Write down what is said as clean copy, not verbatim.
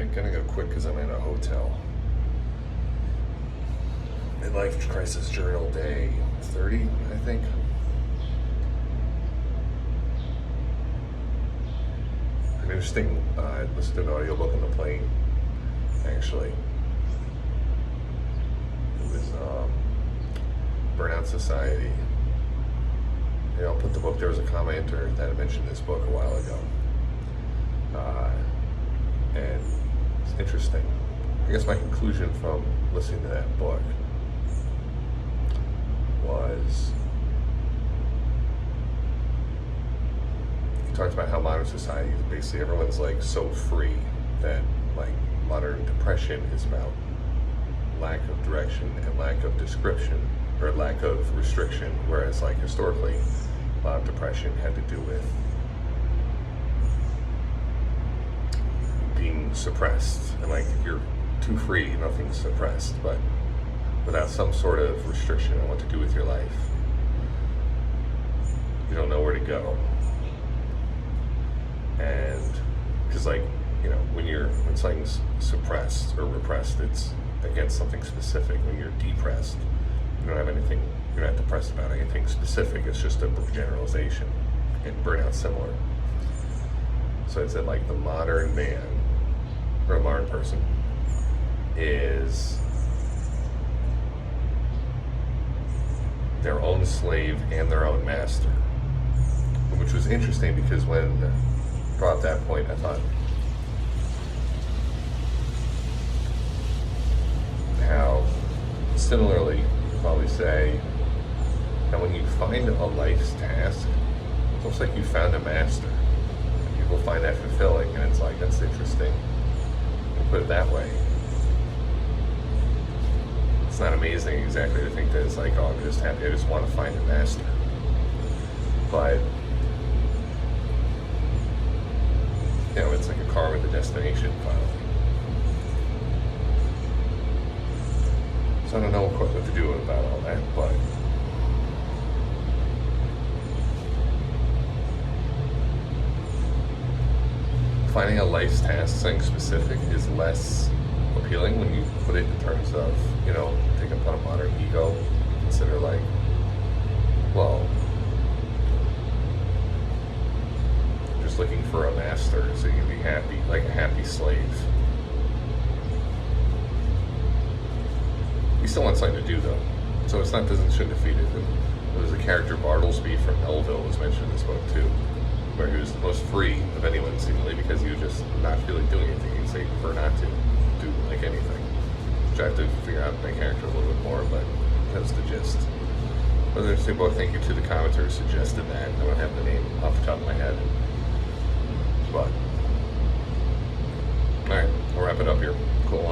Alright, gonna go quick because I'm in a hotel. Midlife Crisis Journal Day 30, I think. An interesting, I listened to an audiobook on the plane, actually. It was Burnout Society. I'll put the book, there was a commenter that had mentioned this book a while ago. And it's interesting. I guess my conclusion from listening to that book was, he talked about how modern society is basically, everyone's like so free that like modern depression is about lack of direction and lack of description, or lack of restriction, whereas like historically a lot of depression had to do with being suppressed, and like if you're too free, nothing's suppressed, but without some sort of restriction on what to do with your life, you don't know where to go. And because like, you know, when something's suppressed or repressed, it's against something specific. When you're depressed, you don't have anything, you're not depressed about anything specific, it's just a generalization. And burnout's similar. So it said like the modern man, or a modern person, is their own slave and their own master. Which was interesting because when brought up that point, I thought how similarly you probably say that when you find a life's task, it's almost like you found a master. And people find that fulfilling, and it's like, that's interesting. You put it that way. It's not amazing exactly to think that it's like, oh, I'm just happy, I just want to find a master. But you know, it's like a car with a destination finally. So I don't know what to do about all that, but finding a life's task, something specific, is less appealing when you put it in terms of, you know, take upon a modern ego, consider like, well, just looking for a master so you can be happy, like a happy slave. You still want something to do though, so it's not, shouldn't defeat it. And there was a character, Bartlesby from Melville, was mentioned in this book too, where he was the most free of anyone seemingly because he was just not feeling doing anything. He'd say prefer not to do like anything, which I have to figure out my character a little bit more, but that's the gist. But there's a book. Thank you to the commenter who suggested that. I don't have the name off the top of my head, but alright, we'll wrap it up here. Cool.